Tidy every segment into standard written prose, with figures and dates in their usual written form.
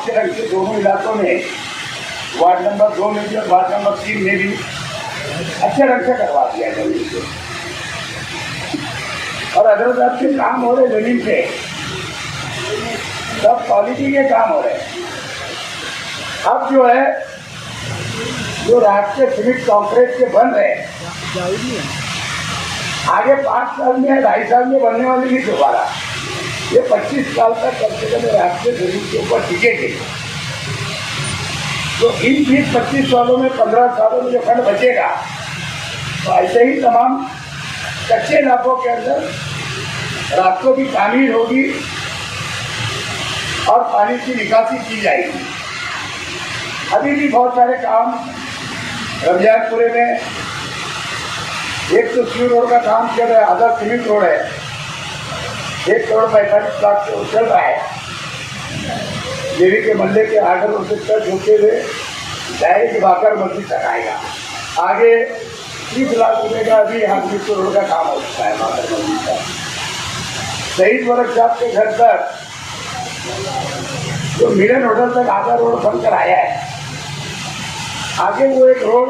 अच्छे ढंग से दोनों इलाकों में, वार्ड नंबर 2 में भी और वार्ड नंबर 3 में भी अच्छे ढंग से करवा दिया जमीन से। और अदरदार के काम हो रहे जमीन पे, सब क्वालिटी के काम हो रहे हैं। अब जो है, जो राष्ट्रीय सीमेंट कॉन्क्रीट के बन रहे हैं, आगे 5 साल में या 2.5 साल में बनने वाली नहीं दोबारा, ये 25 साल तक कम से कम राष्ट्रीय सीमेंट के ऊपर टिकेगी। तो इन 20-25 सालों में, 15 सालों में जो फंड बचेगा, तो ऐसे ही तमाम कच्चे इलाकों के अंदर रास्तों की तामीर होगी और पानी की निकासी की जाएगी। अभी भी बहुत सारे काम रमजानपुरे में, एक तो सी रोड का काम चल रहा है, आधा सीमेंट रोड है, 1 करोड़ 45 लाख से चल रहा है। देवी के मल्ले के आर्डर से टच होते हुए डायरेक्ट बाकर मस्जिद तक आएगा। आगे 30 लाख रुपये का अभी यहाँ रोड का काम हो चुका है बाकर मस्जिद का। शहीद वर्क साहब के घर तक, जो मिलन होटल तक आधा रोड बनकर आया है। आगे वो एक रोड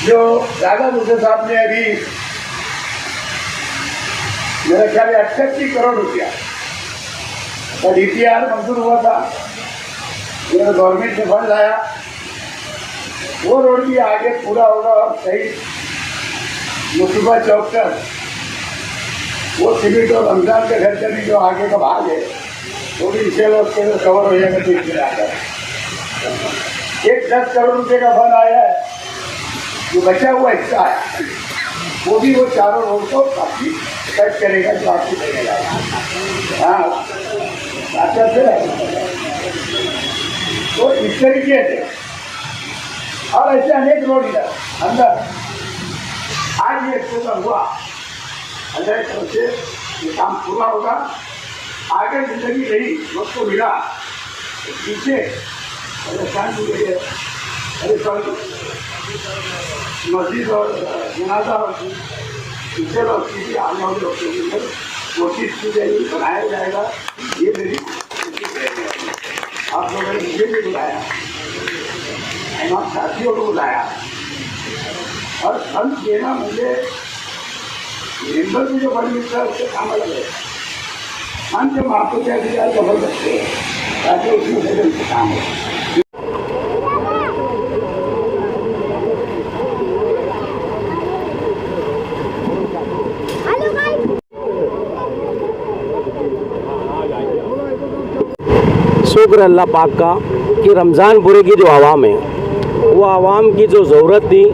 जो राजा मुझे साहब ने अभी मेरे ख्याल में 38 करोड़ रुपया और DPR मंजूर हुआ था, मेरा गवर्नमेंट से फंड आया, वो रोड भी आगे पूरा होगा। और सही मुस्तफा चौक तक वो सीमेंट और रमजान के घर से भी जो आगे का भाग है, वो भी इसे उसके कवर हो जाएगा। ठीक से आकर एक 10 करोड़ रुपये का फंड आया है, जो बचा हुआ हिस्सा है, वो भी वो चारों रोड को काफी टच करेगा, जो आपकी लगेगा। हाँ, अच्छा से तो इस तरीके से, और ऐसे अनेक रोड इधर अंदर आज ये एक्सप्रेशन हुआ, अजय तरफ से ये काम पूरा होगा। आगे जिंदगी रही, वक्त को मिला, पीछे मस्जिद और जनाजा और दूसरे लोग की आने वाले लोगों के लिए कोशिश की जाएगी, बनाया जाएगा। ये मेरी कोशिश रहेगी। आप लोगों ने मुझे भी बुलाया, हमारे साथियों को बुलाया, और फंड देना मुझे मेम्बर भी जो फंड मिलता है उससे काम अलग है। हम जब आपको क्या दिया तो सकते हैं, ताकि उसमें से काम हो। शुक्र अल्लाह पाक का कि रमज़ानपुरे की जो आवाम है, वो आवाम की जो ज़रूरत थी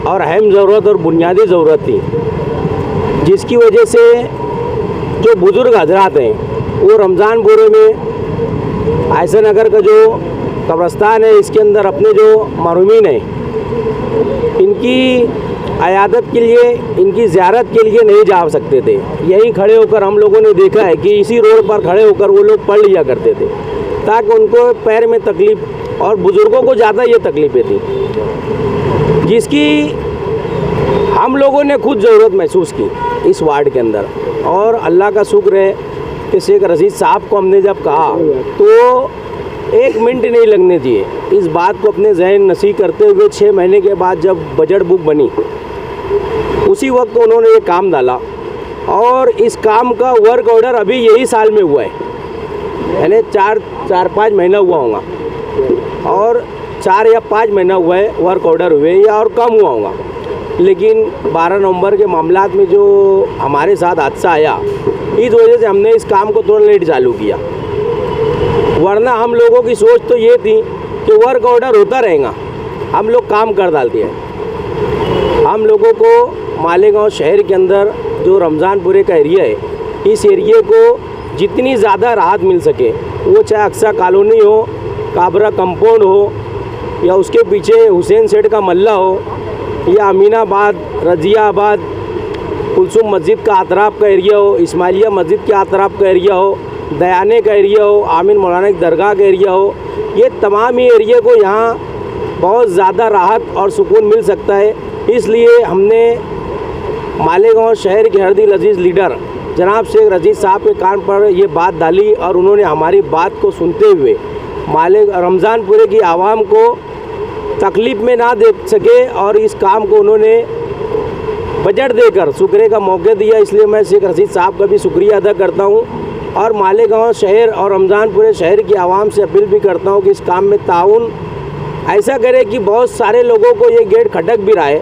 और अहम ज़रूरत और बुनियादी ज़रूरत थी, जिसकी वजह से जो बुज़ुर्ग हजरात हैं, वो रमज़ानपुरे में आयशा नगर का जो कब्रस्तान है, इसके अंदर अपने जो मरहूमीन हैं, इनकी अयादत के लिए, इनकी ज़ियारत के लिए नहीं जा सकते थे। यहीं खड़े होकर हम लोगों ने देखा है कि इसी रोड पर खड़े होकर वो लोग पढ़ लिया करते थे, ताकि उनको पैर में तकलीफ़, और बुज़ुर्गों को ज़्यादा ये तकलीफ़ें थी, जिसकी हम लोगों ने खुद ज़रूरत महसूस की इस वार्ड के अंदर। और अल्लाह का शुक्र है कि शेख रशीद साहब को हमने जब कहा तो 1 मिनट नहीं लगने दिए इस बात को अपने जहन नसीह करते हुए। 6 महीने के बाद जब बजट बुक बनी, उसी वक्त उन्होंने ये काम डाला, और इस काम का वर्क ऑर्डर अभी यही साल में हुआ है, यानी 4-5 महीना हुआ होगा, और 4 या 5 महीना हुआ है वर्क ऑर्डर हुए, या और कम हुआ होगा। लेकिन 12 नवंबर के मामलात में जो हमारे साथ हादसा आया, इस वजह से हमने इस काम को थोड़ा लेट चालू किया। वरना हम लोगों की सोच तो ये थी कि वर्क ऑर्डर होता रहेगा, हम लोग काम कर डालते हैं। हम लोगों को मालेगांव शहर के अंदर जो रमज़ानपुरे का एरिया है, इस एरिए को जितनी ज़्यादा राहत मिल सके, वो चाहे अक्सा कॉलोनी हो, काबरा कंपाउंड हो, या उसके पीछे हुसैन सेठ का मल्ला हो, या अमीनाबाद, रजियाबाद, कुलसुम मस्जिद का अतराफ़ का एरिया हो, इस्माइलिया मस्जिद के अतराफ़ का एरिया हो, दयाने का एरिया हो, आमिन मौलाना की दरगाह का एरिया हो, ये तमाम ही एरिया को यहाँ बहुत ज़्यादा राहत और सुकून मिल सकता है। इसलिए हमने मालेगांव शहर के हरदिल अजीज़ लीडर जनाब शेख रशीद साहब के कान पर ये बात डाली और उन्होंने हमारी बात को सुनते हुए मालिक रमज़ानपुरे की आवाम को तकलीफ़ में ना दे सके और इस काम को उन्होंने बजट देकर शुक्रिया का मौका दिया। इसलिए मैं शेख रशीद साहब का भी शुक्रिया अदा करता हूँ और मालेगांव शहर और रमज़ानपुरे शहर की आवाम से अपील भी करता हूँ कि इस काम में ताउन ऐसा करें कि बहुत सारे लोगों को ये गेट खटक भी रहा है।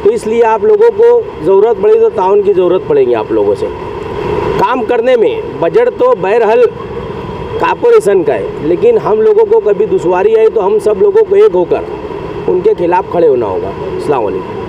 तो इसलिए आप लोगों को ज़रूरत पड़ी तो ताउन की ज़रूरत पड़ेगी आप लोगों से काम करने में। बजट तो बहरहाल कॉरपोरेशन का है, लेकिन हम लोगों को कभी दुश्वारी आई तो हम सब लोगों को एक होकर उनके खिलाफ़ खड़े होना होगा। अस्सलाम वालेकुम।